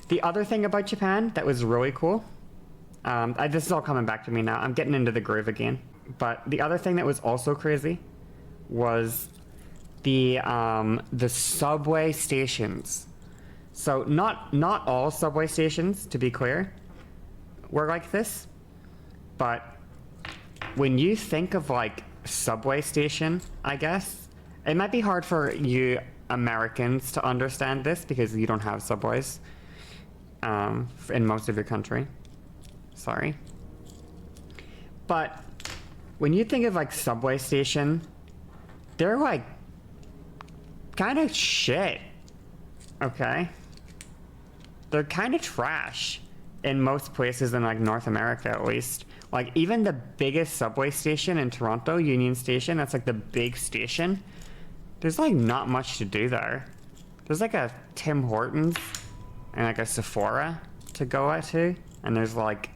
The other thing about Japan that was really cool, this is all coming back to me now. I'm getting into the groove again. But the other thing that was also crazy was the subway stations. So not all subway stations, to be clear, were like this. But when you think of like subway station, I guess, it might be hard for you Americans to understand this because you don't have subways in most of your country. Sorry. But when you think of like subway station, they're like kind of shit. Okay? They're kind of trash in most places in like North America at least. Like even the biggest subway station in Toronto, Union Station, that's like the big station. There's like not much to do there. There's like a Tim Hortons and like a Sephora to go at to, and there's like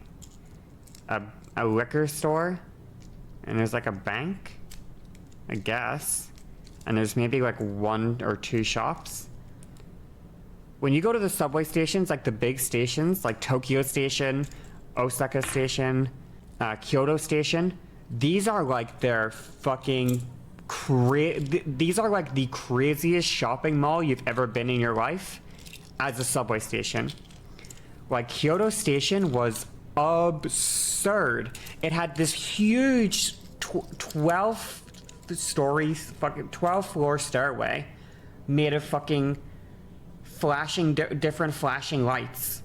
a liquor store, and there's like a bank, I guess, and there's maybe like 1 or 2 shops. When you go to the subway stations, like the big stations, like Tokyo Station, Osaka Station, Kyoto Station, these are like their fucking these are like the craziest shopping mall you've ever been in your life as a subway station. Like Kyoto Station was absurd. It had this huge 12 stories, fucking 12 floor stairway made of fucking flashing, different flashing lights.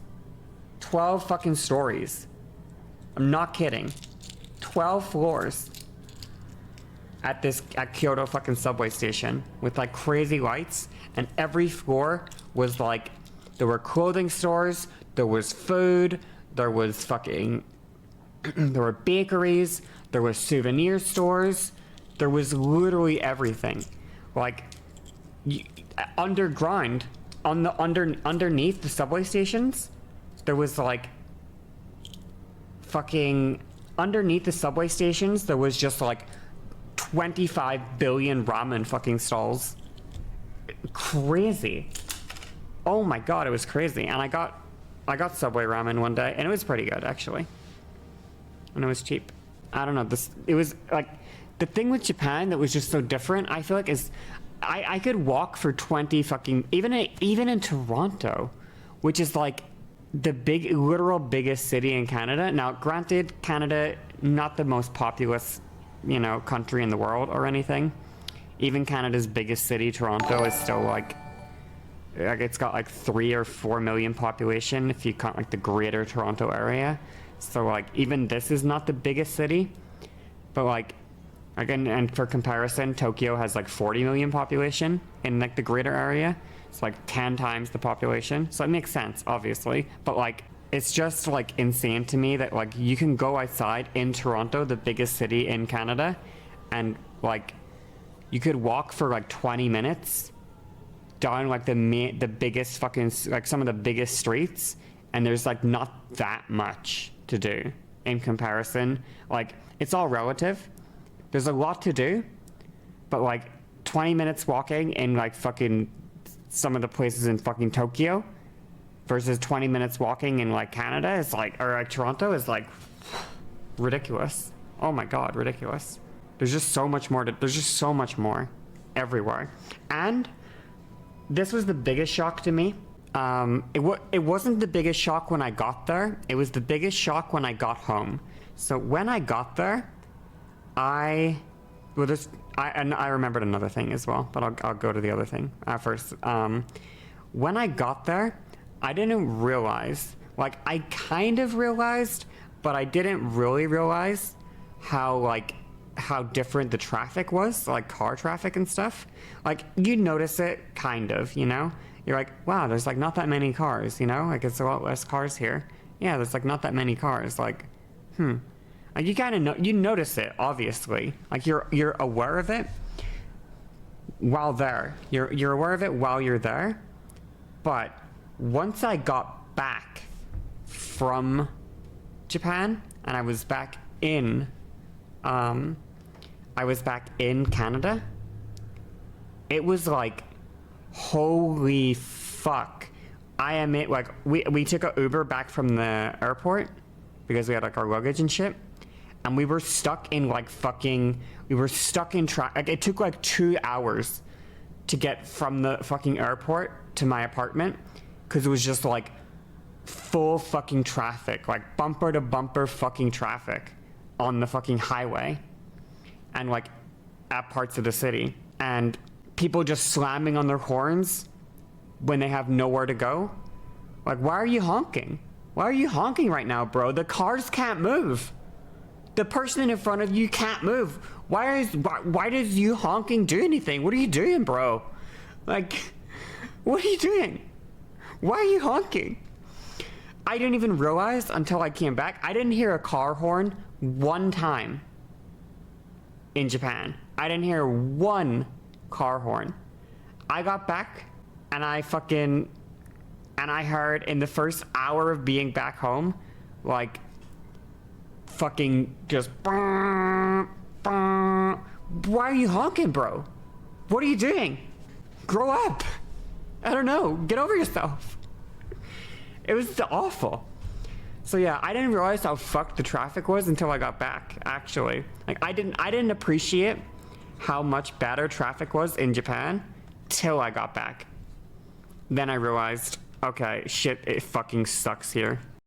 12 fucking stories. I'm not kidding. 12 floors at Kyoto fucking subway station with like crazy lights, and every floor was like, there were clothing stores, there was food, there was fucking there were bakeries, there was souvenir stores, there was literally everything. Like underground, on the underneath the subway stations, there was like fucking underneath the subway stations, there was just like 25 billion ramen fucking stalls. Crazy. Oh my god, it was crazy. And I got Subway ramen one day, and it was pretty good actually. And it was cheap. I don't know, it was like the thing with Japan that was just so different, I feel like, is I could walk for 20 fucking, even in Toronto, which is like the literal biggest city in Canada. Now granted, Canada, not the most populous, country in the world or anything. Even Canada's biggest city, Toronto, is still like it's got like 3 or 4 million population if you count like the greater Toronto area. So like even this is not the biggest city, but like again, and for comparison, Tokyo has like 40 million population in like the greater area. It's like 10 times the population. So it makes sense, obviously, but like it's just like insane to me that like you can go outside in Toronto, the biggest city in Canada, and like you could walk for like 20 minutes down like the biggest fucking, like some of the biggest streets, and there's like not that much to do in comparison. Like it's all relative. There's a lot to do, but like 20 minutes walking in like fucking some of the places in fucking Tokyo versus 20 minutes walking in like Canada is like, or like Toronto is like ridiculous. Oh my god, ridiculous. There's just so much more everywhere. And this was the biggest shock to me. It wasn't the biggest shock when I got there. It was the biggest shock when I got home. So when I got there, I remembered another thing as well, but I'll go to the other thing first. When I got there, I didn't realize, like I kind of realized, but I didn't really realize how different the traffic was, like car traffic and stuff. Like you notice it kind of, you're like, wow, there's like not that many cars, like it's a lot less cars here. Yeah, there's like not that many cars. Like, like you kind of know, you notice it, obviously. Like you're aware of it while there. You're aware of it while you're there. But once I got back from Japan and I was back in Canada, it was like, holy fuck. I am it. Like we took a Uber back from the airport because we had like our luggage and shit, and we were stuck in like fucking. We were stuck in traffic. Like, it took like 2 hours to get from the fucking airport to my apartment because it was just like full fucking traffic, like bumper to bumper fucking traffic on the fucking highway, and like at parts of the city, and people just slamming on their horns when they have nowhere to go. Like, why are you honking? Why are you honking right now, bro? The cars can't move. The person in front of you can't move. Why does you honking do anything? What are you doing, bro? Like, what are you doing? Why are you honking? I didn't even realize until I came back. I didn't hear a car horn one time in Japan. I didn't hear one car horn. I got back and I heard in the first hour of being back home, like fucking just why are you honking, bro? What are you doing? Grow up. I don't know. Get over yourself. It was awful. So yeah, I didn't realize how fucked the traffic was until I got back, actually. Like I didn't appreciate how much better traffic was in Japan till I got back. Then I realized, okay, shit, it fucking sucks here.